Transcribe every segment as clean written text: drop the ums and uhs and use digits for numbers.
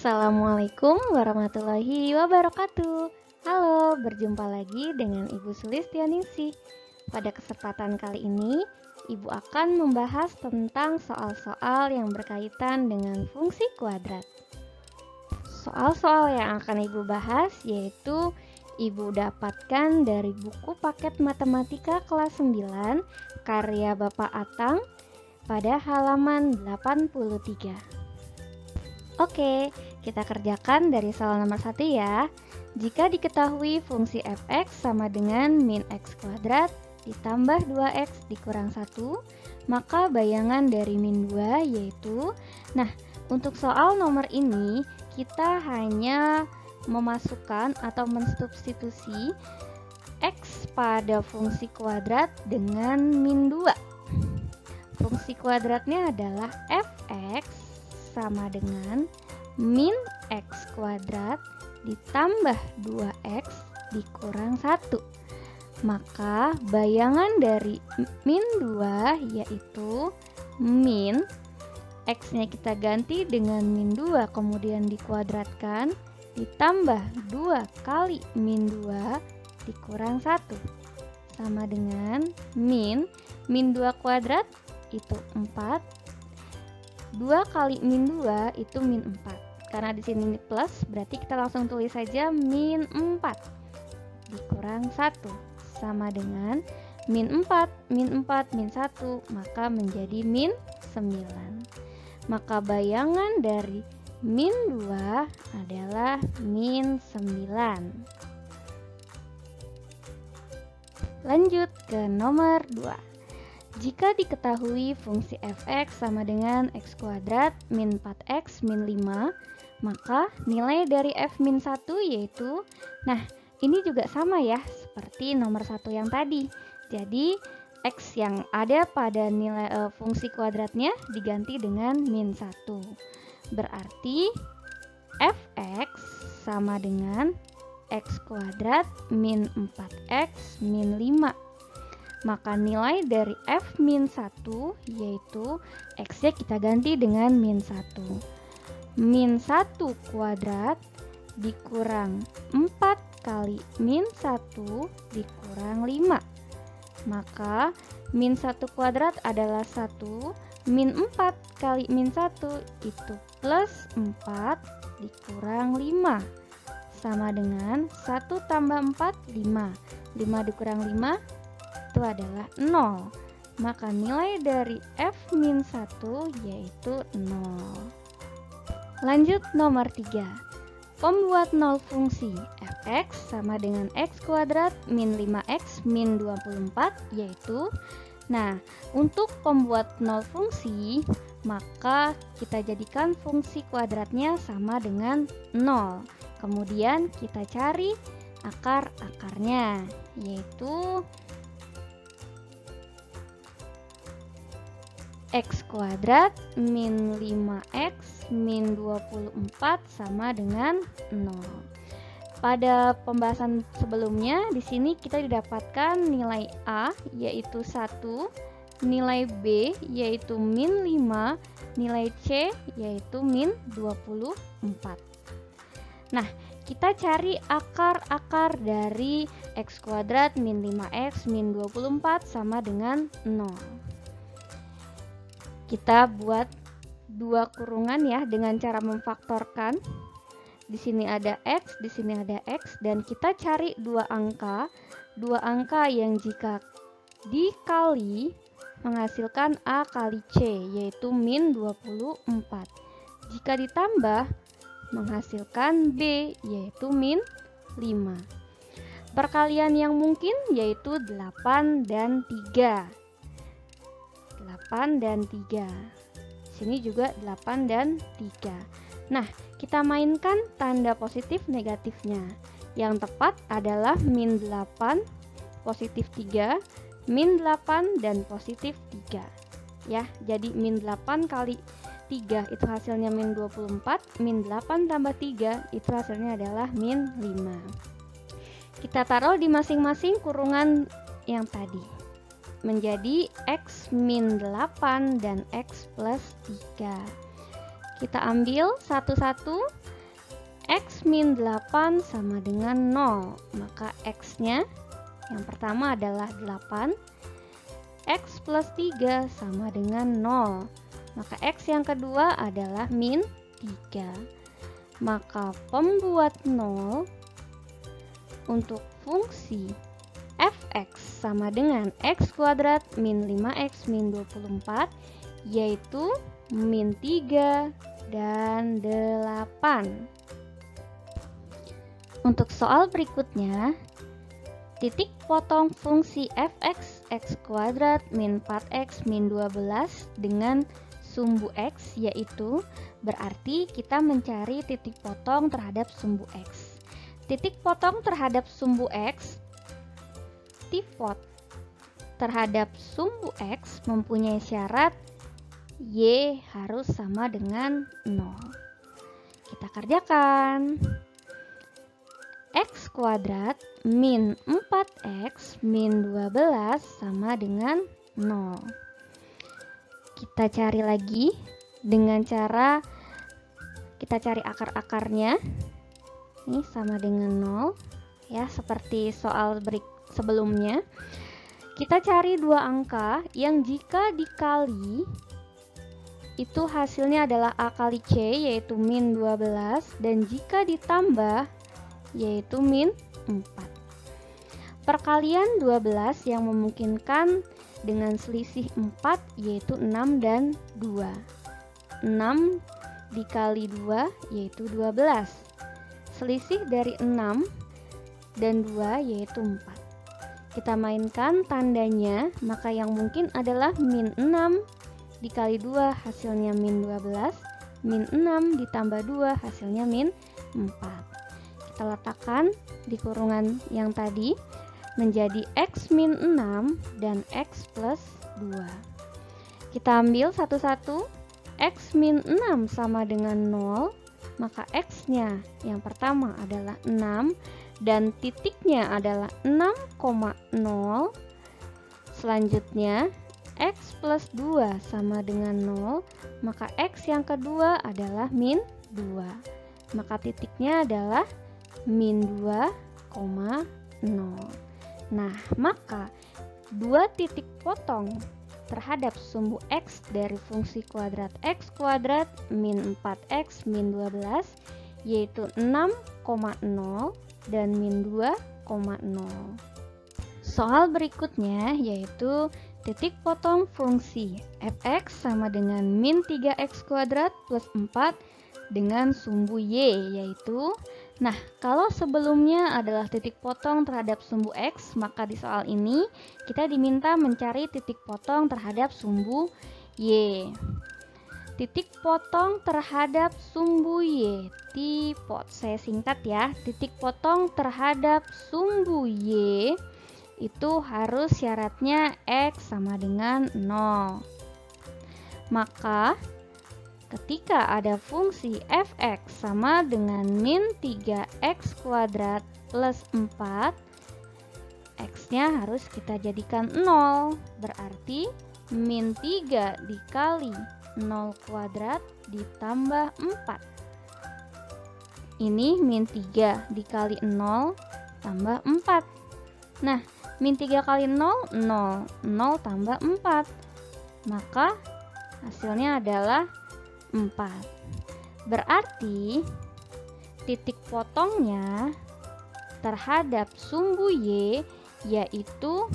Assalamualaikum warahmatullahi wabarakatuh. Halo, berjumpa lagi dengan Ibu Sulistianingsih. Pada kesempatan kali ini, Ibu akan membahas tentang soal-soal yang berkaitan dengan fungsi kuadrat. Soal-soal yang akan Ibu bahas yaitu Ibu dapatkan dari buku paket matematika kelas 9 karya Bapak Atang pada halaman 83. Oke, kita kerjakan dari soal nomor 1 ya. Jika diketahui fungsi fx sama dengan min x kuadrat ditambah 2x dikurang 1, maka bayangan dari min 2 yaitu, nah untuk soal nomor ini kita hanya memasukkan atau mensubstitusi x pada fungsi kuadrat dengan min 2. Fungsi kuadratnya adalah fx sama dengan min x kuadrat ditambah 2x dikurang 1. Maka bayangan dari min 2 yaitu min x-nya kita ganti dengan min 2 kemudian dikuadratkan ditambah 2 kali min 2 dikurang 1 sama dengan min 2 kuadrat itu 4, 2 kali min 2 itu min 4. Karena di sini plus, berarti kita langsung tulis saja min 4 dikurang 1 sama dengan min 4, min 4, min 1, maka menjadi min 9. Maka bayangan dari min 2 adalah min 9. Lanjut ke nomor 2. Jika diketahui fungsi fx sama dengan x kuadrat min 4x min 5, maka nilai dari f min 1 yaitu, nah ini juga sama ya seperti nomor 1 yang tadi. Jadi x yang ada pada nilai fungsi kuadratnya diganti dengan min 1. Berarti fx sama dengan x kuadrat min 4x min 5. Maka nilai dari f min 1 yaitu x-nya kita ganti dengan min 1. Min 1 kuadrat dikurang 4 kali min 1 dikurang 5. Maka min 1 kuadrat adalah 1, min 4 kali min 1 itu plus 4 dikurang 5. Sama dengan 1 tambah 4, 5. 5 dikurang 5 itu adalah 0. Maka nilai dari f min 1 yaitu 0. Lanjut nomor 3. Pembuat 0 fungsi fx sama dengan x kuadrat min 5x min 24 yaitu, nah untuk pembuat 0 fungsi maka kita jadikan fungsi kuadratnya sama dengan 0. Kemudian kita cari akar-akarnya yaitu x kuadrat min 5x min 24 sama dengan 0. Pada pembahasan sebelumnya di sini kita didapatkan nilai A yaitu 1, nilai B yaitu min 5, nilai C yaitu min 24. Nah, kita cari akar-akar dari x kuadrat min 5x min 24 sama dengan 0. Kita buat dua kurungan ya dengan cara memfaktorkan. Di sini ada x, di sini ada x, dan kita cari dua angka yang jika dikali menghasilkan A kali C yaitu min 24. Jika ditambah menghasilkan B yaitu min 5. Perkalian yang mungkin yaitu 8 dan 3. 8 dan 3. Sini juga 8 dan 3. Nah, kita mainkan tanda positif negatifnya. Yang tepat adalah min 8, positif 3, min 8 dan positif 3. Ya, jadi min 8 kali 3 itu hasilnya min 24, min 8 tambah 3 itu hasilnya adalah min 5. Kita taruh di masing-masing kurungan yang tadi. Menjadi x min 8 dan x plus 3. Kita ambil satu-satu. X min 8 sama dengan 0. Maka X-nya yang pertama adalah 8. X plus 3 sama dengan 0. Maka X yang kedua adalah min 3. Maka pembuat 0 untuk fungsi fx sama dengan x kuadrat min 5x min 24, yaitu min 3 dan 8. Untuk soal berikutnya, titik potong fungsi fx x kuadrat min 4x min 12 dengan sumbu x, yaitu berarti kita mencari titik potong terhadap sumbu x. Titik potong terhadap sumbu x, tipot terhadap sumbu x mempunyai syarat y harus sama dengan 0. Kita kerjakan. X kuadrat min 4x min 12 sama dengan 0. Kita cari lagi dengan cara kita cari akar-akarnya. Ini sama dengan 0 ya, seperti soal sebelumnya. Kita cari dua angka yang jika dikali itu hasilnya adalah A kali C, yaitu min 12, dan jika ditambah yaitu min 4. Perkalian 12 yang memungkinkan dengan selisih 4 yaitu 6 dan 2. 6 dikali 2 yaitu 12. Selisih dari 6 dan 2 yaitu 4. Kita mainkan tandanya, maka yang mungkin adalah min 6 dikali 2 hasilnya min 12, min 6 ditambah 2 hasilnya min 4. Kita letakkan di kurungan yang tadi menjadi x min 6 dan x plus 2. Kita ambil satu-satu. X min 6 sama dengan 0, maka x-nya yang pertama adalah 6 dan titiknya adalah 6,0. Selanjutnya x plus 2 sama dengan 0, maka x yang kedua adalah min 2. Maka titiknya adalah min 2,0. Nah, maka dua titik potong terhadap sumbu x dari fungsi kuadrat x kuadrat min 4x min 12 yaitu 6,0 dan min 2,0. Soal berikutnya yaitu titik potong fungsi fx sama dengan min 3x kuadrat plus 4 dengan sumbu y, yaitu kalau sebelumnya adalah titik potong terhadap sumbu x, maka di soal ini kita diminta mencari titik potong terhadap sumbu y. Titik potong terhadap sumbu y, tipot, saya singkat ya. Titik potong terhadap sumbu y itu harus syaratnya x sama dengan 0. Maka ketika ada fungsi fx sama dengan min 3x kuadrat plus 4, x-nya harus kita jadikan 0. Berarti min 3 dikali 0 kuadrat ditambah 4. Ini min 3 dikali 0 tambah 4. Nah, min 3 kali 0, 0. 0 tambah 4. Maka hasilnya adalah 4. Berarti titik potongnya terhadap sumbu y yaitu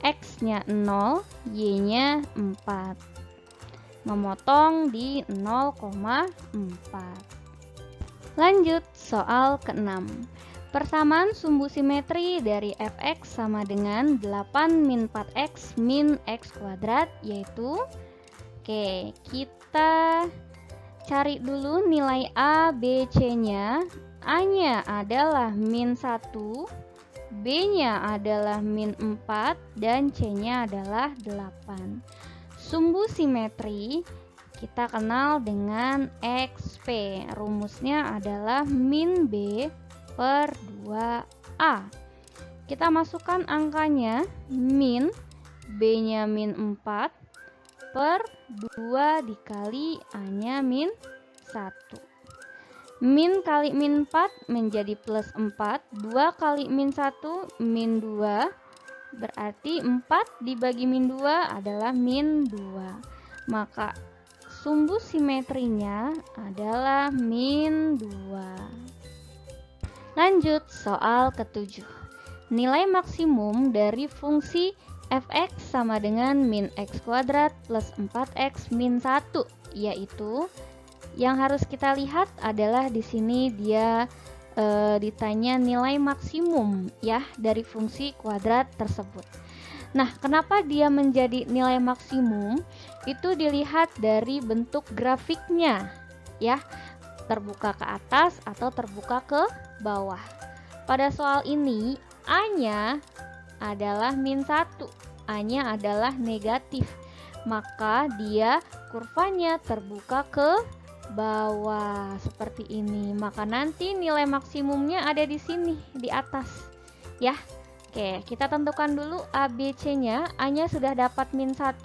x-nya 0, y-nya 4. Memotong di 0,4. Lanjut soal ke-6. Persamaan sumbu simetri dari fx sama dengan 8 min 4x min x kuadrat, yaitu kita cari dulu nilai A, B, C-nya. A-nya adalah min 1, B-nya adalah min 4, dan C-nya adalah 8. Sumbu simetri kita kenal dengan XP. Rumusnya adalah min B per 2A. Kita masukkan angkanya, min B-nya min 4 per 2 dikali A-nya min 1. Min kali min 4 menjadi plus 4. 2 kali min 1 min 2. Berarti 4 dibagi min 2 adalah min 2. Maka sumbu simetrinya adalah min 2. Lanjut soal ketujuh. Nilai maksimum dari fungsi fx sama dengan min x kuadrat plus 4x min 1, yaitu yang harus kita lihat adalah di sini dia ditanya nilai maksimum ya dari fungsi kuadrat tersebut. Nah, kenapa dia menjadi nilai maksimum? Itu dilihat dari bentuk grafiknya ya, terbuka ke atas atau terbuka ke bawah. Pada soal ini A-nya adalah min 1, A-nya adalah negatif, maka dia kurvanya terbuka ke bawah seperti ini. Maka nanti nilai maksimumnya ada di sini di atas ya. Oke, kita tentukan dulu A, B, C-nya. A-nya sudah dapat min 1,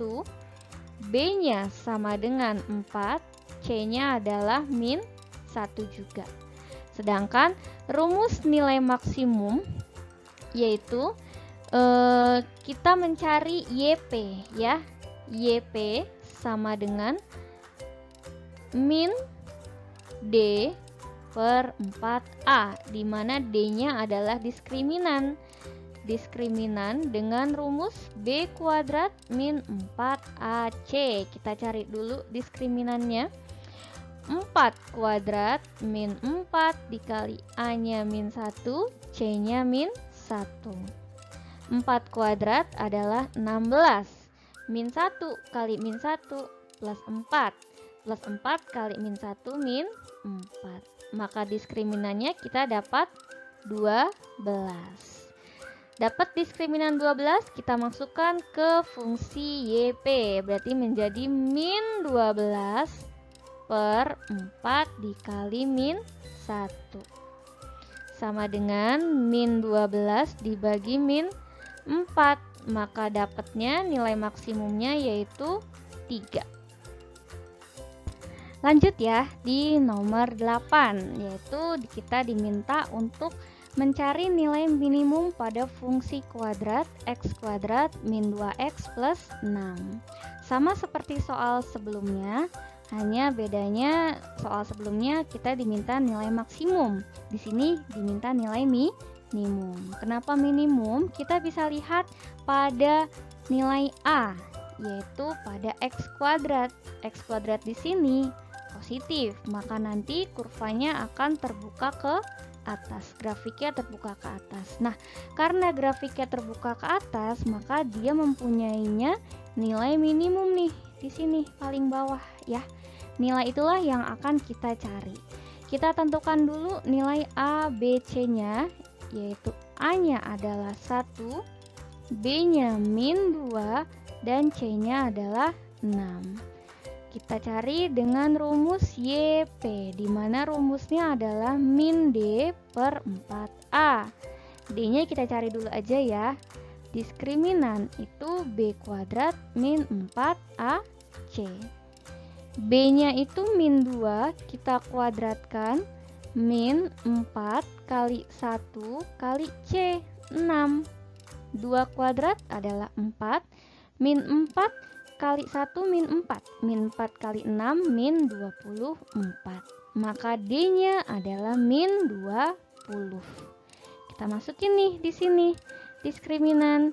B-nya sama dengan 4, C-nya adalah min 1 juga. Sedangkan rumus nilai maksimum yaitu kita mencari YP ya. YP sama dengan min D per 4A, di mana D-nya adalah diskriminan. Diskriminan dengan rumus B kuadrat min 4AC. Kita cari dulu diskriminannya. 4 kuadrat min 4 dikali A-nya min 1, C-nya min 1. 4 kuadrat adalah 16. Min 1 kali min 1 plus 4. Plus 4 kali min 1 min 4. Maka diskriminannya kita dapat 12. Dapat diskriminan 12, kita masukkan ke fungsi YP. Berarti menjadi min 12 per 4 dikali min 1. Sama dengan min 12 dibagi min 4. Maka dapatnya nilai maksimumnya yaitu 3. Lanjut ya di nomor 8, yaitu kita diminta untuk mencari nilai minimum pada fungsi kuadrat x kuadrat min 2x plus 6. Sama seperti soal sebelumnya, hanya bedanya soal sebelumnya kita diminta nilai maksimum. Di sini diminta nilai minimum. Kenapa minimum? Kita bisa lihat pada nilai A, yaitu pada x kuadrat. X kuadrat di sini positif, maka nanti kurvanya akan terbuka ke atas, grafiknya terbuka ke atas. Nah, karena grafiknya terbuka ke atas, maka dia mempunyainya nilai minimum nih di sini paling bawah ya. Nilai itulah yang akan kita cari. Kita tentukan dulu nilai A, B, C-nya, yaitu A-nya adalah 1, B-nya min 2, dan C-nya adalah 6. Kita cari dengan rumus YP, di mana rumusnya adalah min D per 4A. D-nya kita cari dulu aja ya. Diskriminan itu B kuadrat min 4AC. B-nya itu min 2, kita kuadratkan, min 4 kali 1 kali C, 6. 2 kuadrat adalah 4, min 4 kali 1 min 4, min 4 kali 6 min 24. Maka D-nya adalah min 20. Kita masukin nih di sini diskriminan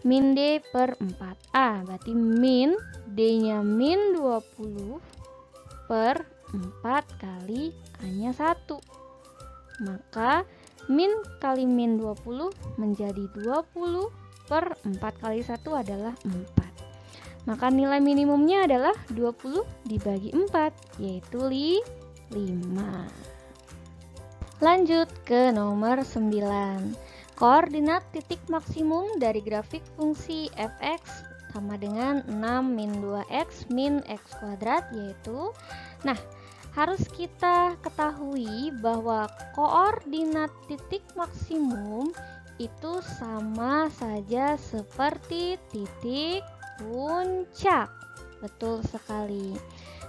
min D per 4A, berarti min D-nya min 20 per 4 kali A-nya 1. Maka min kali min 20 menjadi 20 per 4 kali 1 adalah 4. Maka nilai minimumnya adalah 20 dibagi 4, yaitu 5. Lanjut ke nomor 9. Koordinat titik maksimum dari grafik fungsi fx sama dengan 6 min 2x min x kuadrat, yaitu, nah, harus kita ketahui bahwa koordinat titik maksimum itu sama saja seperti titik puncak. Betul sekali.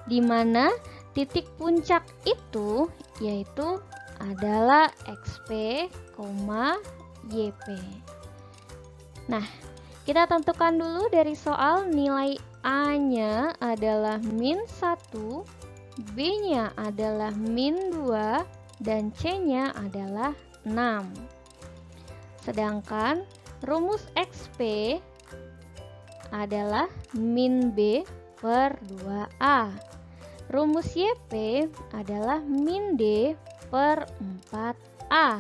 Di mana Titik puncak itu yaitu adalah XP, YP. Nah, kita tentukan dulu dari soal nilai A-nya adalah -1, B-nya adalah -2, dan C-nya adalah 6. Sedangkan rumus XP adalah -B per 2A. Rumus YP adalah -D per 4A.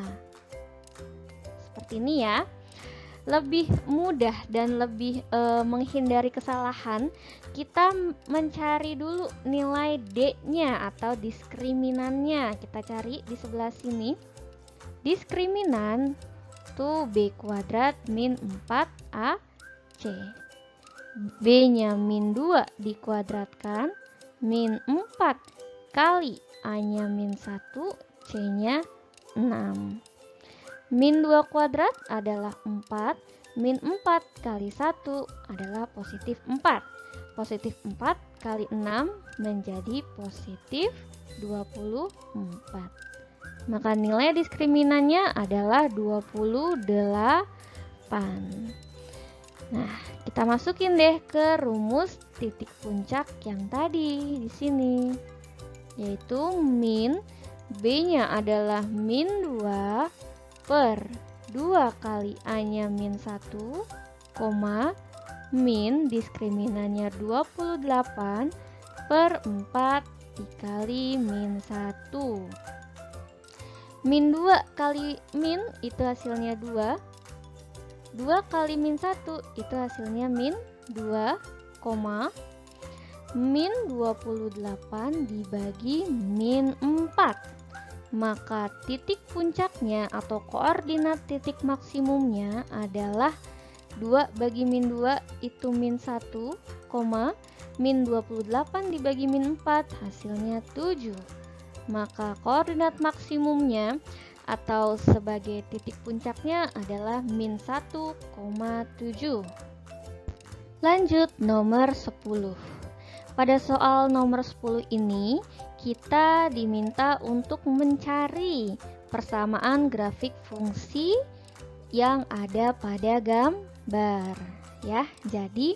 Seperti ini ya. Lebih mudah dan lebih menghindari kesalahan, kita mencari dulu nilai D-nya atau diskriminannya. Kita cari di sebelah sini. Diskriminan itu B kuadrat min 4AC. B-nya -2 dikuadratkan min 4 kali A-nya -1, C-nya 6. Min 2 kuadrat adalah 4, min 4 kali 1 adalah positif 4. Positif 4 kali 6 menjadi positif 24. Maka nilai diskriminannya adalah 28. Nah, kita masukin deh ke rumus titik puncak yang tadi di sini, yaitu min B-nya adalah -2 per 2 kali A-nya -1, min diskriminannya 28 per 4 dikali -1. Min 2 kali min itu hasilnya 2. 2 kali -1 itu hasilnya -2, min 28 dibagi -4. Maka titik puncaknya atau koordinat titik maksimumnya adalah 2 bagi -2 itu -1, min 28 dibagi -4 hasilnya 7. Maka koordinat maksimumnya atau sebagai titik puncaknya adalah -1,7. Lanjut nomor 10. Pada soal nomor 10 ini kita diminta untuk mencari persamaan grafik fungsi yang ada pada gambar ya. Jadi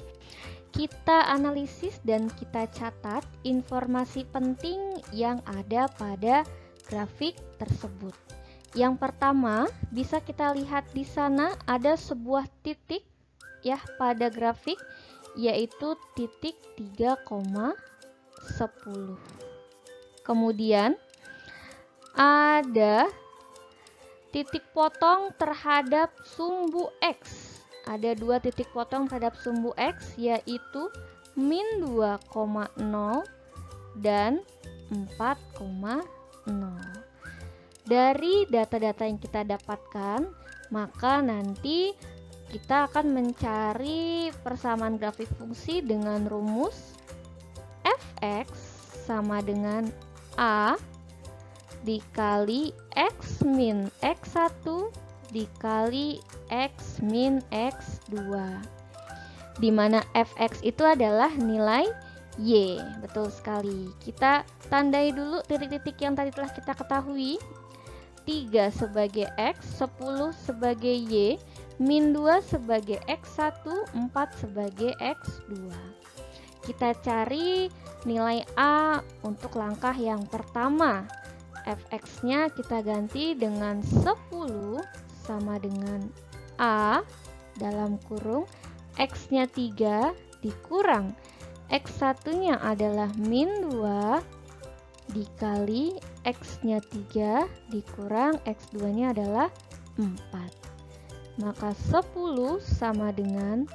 kita analisis dan kita catat informasi penting yang ada pada grafik tersebut. Yang pertama, bisa kita lihat di sana ada sebuah titik ya pada grafik, yaitu titik 3,10. Kemudian ada titik potong terhadap sumbu X. Ada 2 titik potong terhadap sumbu X, yaitu -2,0 dan 4,0. Dari data-data yang kita dapatkan, maka nanti kita akan mencari persamaan grafik fungsi dengan rumus fx sama dengan A dikali x min x1 dikali x min x2, di mana fx itu adalah nilai y. Betul sekali. Kita tandai dulu titik-titik yang tadi telah kita ketahui. 3 sebagai x, 10 sebagai y, min 2 sebagai x1, 4 sebagai x2. Kita cari nilai A untuk langkah yang pertama. Fx-nya kita ganti dengan 10 sama dengan A dalam kurung x-nya 3 dikurang x1-nya adalah min 2 dikali x-nya 3 dikurang x2-nya adalah 4. Maka 10 sama dengan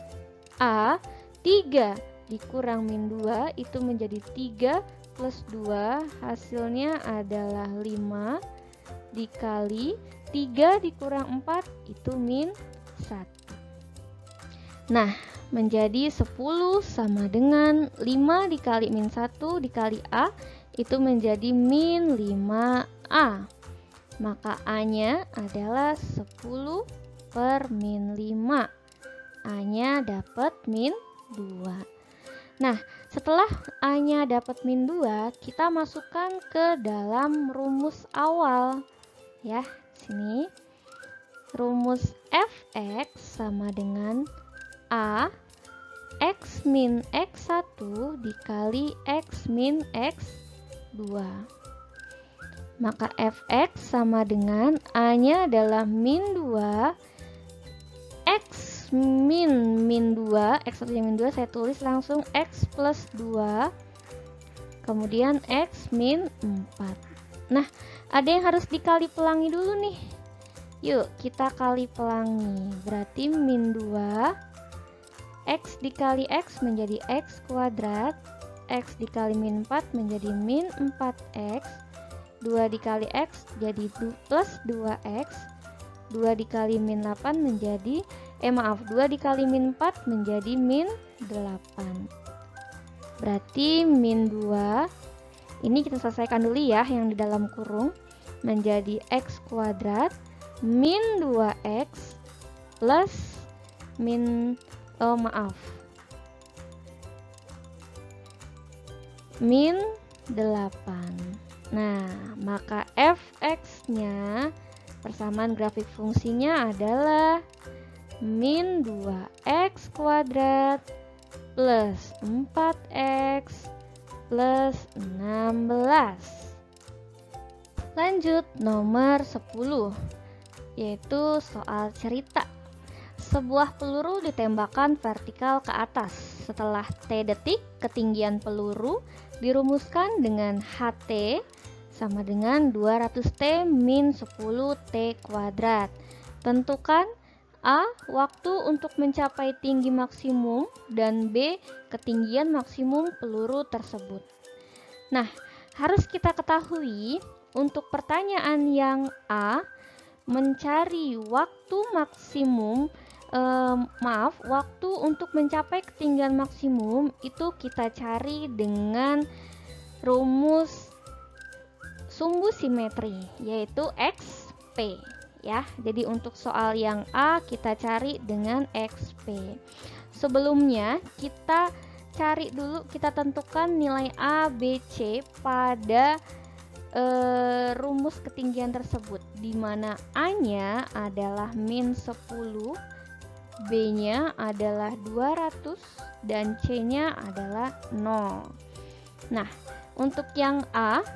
A 3 dikurang min 2 itu menjadi 3 plus 2 hasilnya adalah 5 dikali 3 dikurang 4 itu min 1. Nah, menjadi 10 sama dengan 5 dikali min 1 dikali A itu menjadi min 5A. Maka A-nya adalah 10 per min 5. A-nya dapat min 2. Nah, Setelah A-nya dapat min 2, kita masukkan ke dalam rumus awal. Ya, sini. Rumus fx sama dengan A x min x1 dikali x min x2. Maka fx sama dengan A-nya adalah min 2, x min 2, x1 min 2 saya tulis langsung x plus 2, kemudian x min 4. Nah, ada yang harus dikali pelangi dulu nih. Yuk, kita kali pelangi. Berarti min 2, x dikali x menjadi x kuadrat, x dikali min 4 menjadi min 4x, 2 dikali x jadi plus 2x, 2 dikali min 8 menjadi 2 dikali min 4 menjadi min 8. Berarti min 2, ini kita selesaikan dulu ya yang di dalam kurung, menjadi x kuadrat min 2x plus min min 8. Nah, maka fx-nya persamaan grafik fungsinya adalah min 2x kuadrat plus 4x plus 16. Lanjut nomor 10, yaitu soal cerita. Sebuah peluru ditembakkan vertikal ke atas. Setelah T detik, ketinggian peluru dirumuskan dengan HT sama dengan 200T min 10T kuadrat. Tentukan A. Waktu untuk mencapai tinggi maksimum dan B. Ketinggian maksimum peluru tersebut. Nah, harus kita ketahui untuk pertanyaan yang A, mencari waktu maksimum, waktu untuk mencapai ketinggian maksimum itu kita cari dengan rumus sumbu simetri, yaitu XP. Ya, jadi untuk soal yang A kita cari dengan XP. Sebelumnya kita cari dulu, kita tentukan nilai A, B, C pada rumus ketinggian tersebut, di mana A-nya adalah min 10, B-nya adalah 200 dan C-nya adalah 0. Nah, untuk yang A,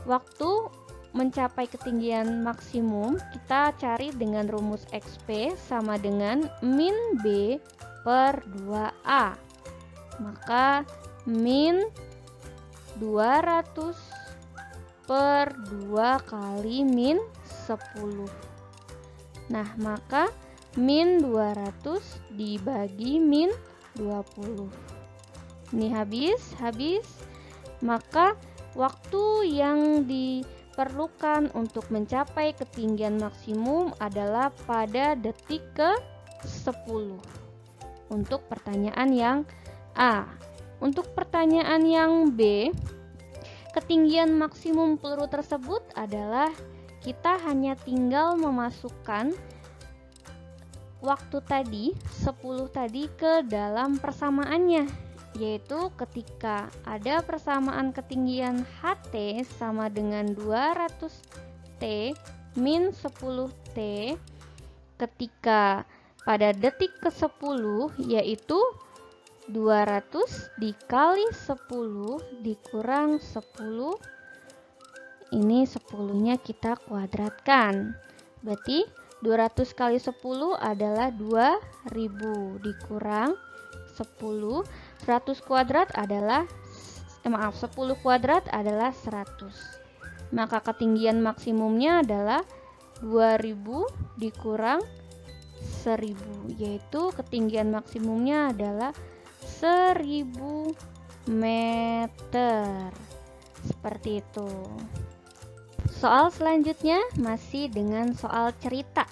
waktu mencapai ketinggian maksimum kita cari dengan rumus XP sama dengan min B per 2A. Maka min 200 per 2 kali min 10. Nah, maka min 200 dibagi min 20. Ini habis. Maka waktu yang diperlukan untuk mencapai ketinggian maksimum adalah pada detik ke 10 untuk pertanyaan yang A. Untuk pertanyaan yang B, ketinggian maksimum peluru tersebut adalah kita hanya tinggal memasukkan waktu tadi 10 tadi ke dalam persamaannya, yaitu ketika ada persamaan ketinggian HT sama dengan 200T min 10T, ketika pada detik ke 10 yaitu 200 dikali 10 dikurang 10, ini 10-nya kita kuadratkan, berarti 200 kali 10 adalah 2000 dikurang 10, 100 kuadrat adalah 10 kuadrat adalah 100. Maka ketinggian maksimumnya adalah 2000 dikurang 1000, yaitu ketinggian maksimumnya adalah 1000 meter. Seperti itu. Soal selanjutnya masih dengan soal cerita,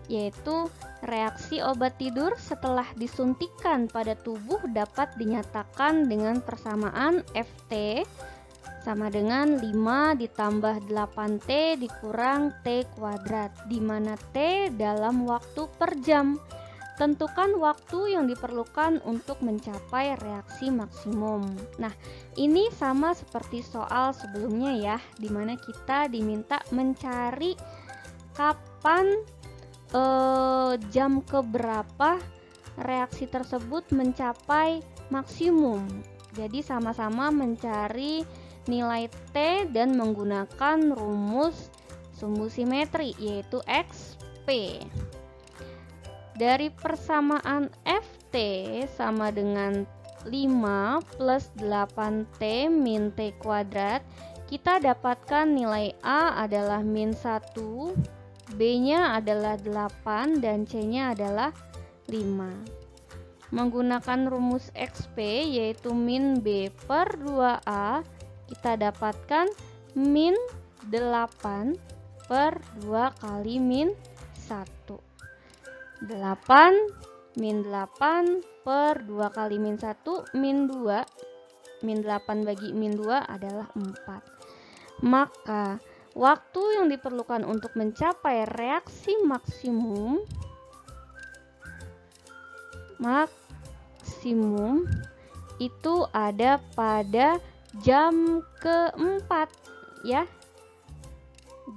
yaitu reaksi obat tidur setelah disuntikan pada tubuh dapat dinyatakan dengan persamaan Ft sama dengan 5 ditambah 8T dikurang T kuadrat, di mana T dalam waktu per jam. tentukan waktu yang diperlukan untuk mencapai reaksi maksimum. Nah, ini sama seperti soal sebelumnya ya, dimana kita diminta mencari kapan jam keberapa reaksi tersebut mencapai maksimum. Jadi sama-sama mencari nilai T dan menggunakan rumus sumbu simetri yaitu XP. Dari persamaan Ft sama dengan 5 plus 8T min T kuadrat, kita dapatkan nilai A adalah min 1, B-nya adalah 8, dan C-nya adalah 5. Menggunakan rumus XP yaitu min B per 2A, kita dapatkan min 8 per 2 kali min 1. 8 min 8 per 2 kali min 1 min 2. Min 8 bagi min 2 adalah 4. Maka waktu yang diperlukan untuk mencapai reaksi maksimum itu ada pada jam keempat ya.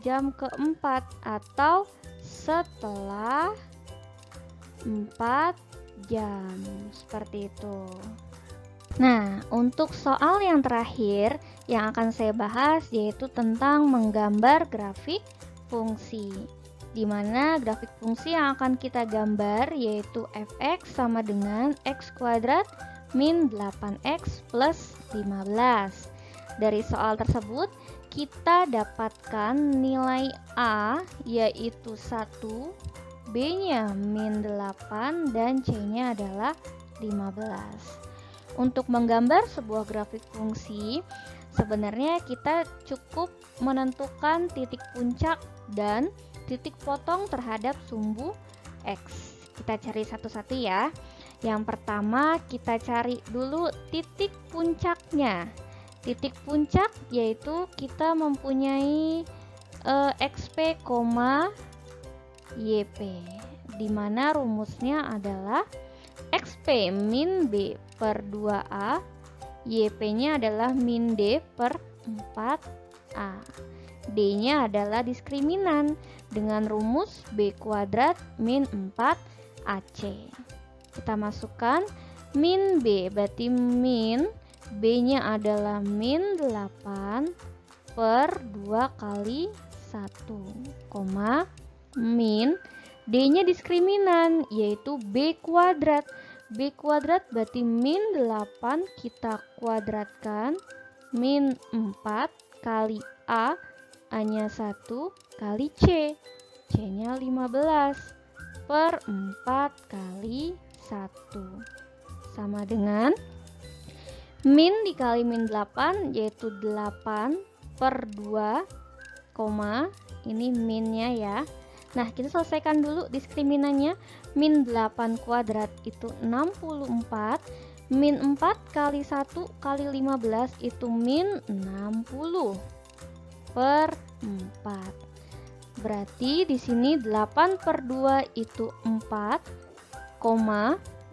Jam keempat atau setelah 4 jam, seperti itu. Nah, untuk soal yang terakhir yang akan saya bahas yaitu tentang menggambar grafik fungsi, di mana grafik fungsi yang akan kita gambar yaitu fx sama dengan x kuadrat min 8x plus 15. Dari soal tersebut kita dapatkan nilai A yaitu 1, B-nya min 8, dan C-nya adalah 15. Untuk menggambar sebuah grafik fungsi, sebenarnya kita cukup menentukan titik puncak dan titik potong terhadap sumbu X. Kita cari satu-satu ya. Yang pertama kita cari dulu titik puncaknya. Titik puncak yaitu kita mempunyai XP, YP, di mana rumusnya adalah XP min B per 2A, YP-nya adalah min D per 4A. D-nya adalah diskriminan dengan rumus B kuadrat min 4AC. Kita masukkan min B, berarti min B-nya adalah min 8 per 2 kali 1, min D-nya diskriminan yaitu B kuadrat. B kuadrat berarti min 8 kita kuadratkan min 4 kali A, A-nya 1 kali C, C-nya 15 per 4 kali 1 sama dengan min dikali min 8 yaitu 8 per 2, ini minnya ya. Nah, kita selesaikan dulu diskriminannya. Min 8 kuadrat itu 64. Min 4 kali 1 kali 15 itu min 60 per 4. Berarti di sini 8 per 2 itu 4,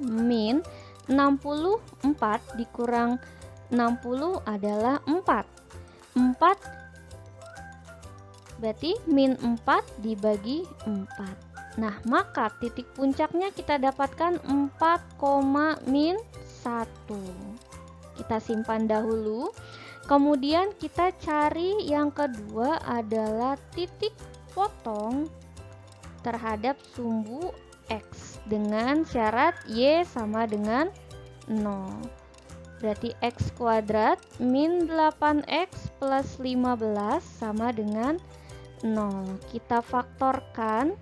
min 64 dikurang 60 adalah 4. 4 berarti min 4 dibagi 4. Nah, maka titik puncaknya kita dapatkan 4, min 1. Kita simpan dahulu. Kemudian kita cari yang kedua adalah titik potong terhadap sumbu X dengan syarat Y sama dengan 0. Berarti X kuadrat min 8X plus 15 sama dengan 0. Kita faktorkan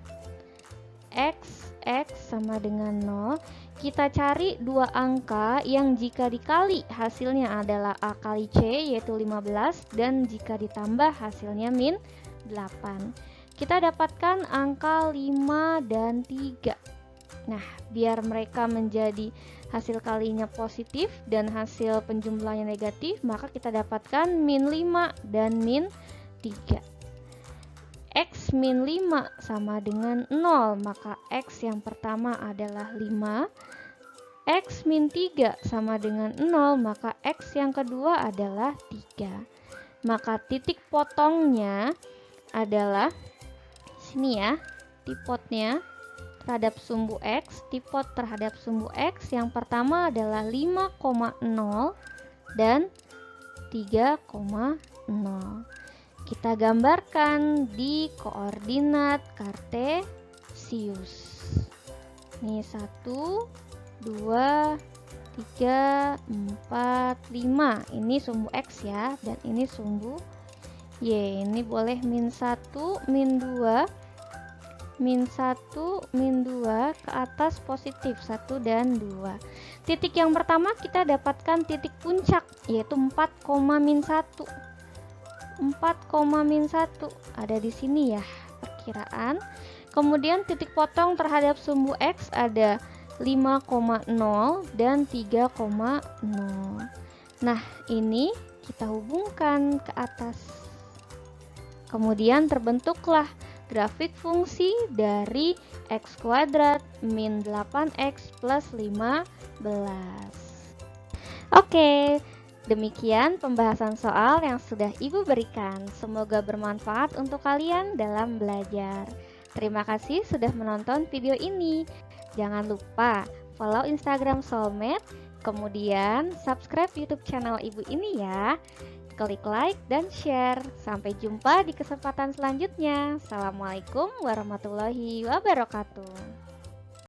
X sama dengan 0. Kita cari dua angka yang jika dikali hasilnya adalah A kali C yaitu 15, dan jika ditambah hasilnya min 8. Kita dapatkan angka 5 dan 3. Nah, biar mereka menjadi hasil kalinya positif dan hasil penjumlahannya negatif, maka kita dapatkan min 5 dan min 3. X min 5 sama dengan 0, maka X yang pertama adalah 5. X min 3 sama dengan 0, maka X yang kedua adalah 3. Maka titik potongnya adalah sini ya, tipotnya terhadap sumbu X, tipot terhadap sumbu X yang pertama adalah 5,0 dan 3,0. Kita gambarkan di koordinat kartesius. Ini 1, 2, 3, 4, 5. Ini sumbu X ya, dan ini sumbu Y. Ini boleh min 1, min 2, min 1, min 2 ke atas positif 1 dan 2. Titik yang pertama kita dapatkan titik puncak, yaitu 4, min 1. 4, min 1 ada di sini ya, perkiraan. Kemudian titik potong terhadap sumbu X ada 5,0 dan 3,0. Nah, ini kita hubungkan ke atas. Kemudian terbentuklah grafik fungsi dari X kuadrat min 8X plus 15. Oke, demikian pembahasan soal yang sudah Ibu berikan. Semoga bermanfaat untuk kalian dalam belajar. Terima kasih sudah menonton video ini. Jangan lupa follow Instagram Soulmate, kemudian subscribe YouTube channel Ibu ini ya. Klik like dan share. Sampai jumpa di kesempatan selanjutnya. Assalamualaikum warahmatullahi wabarakatuh.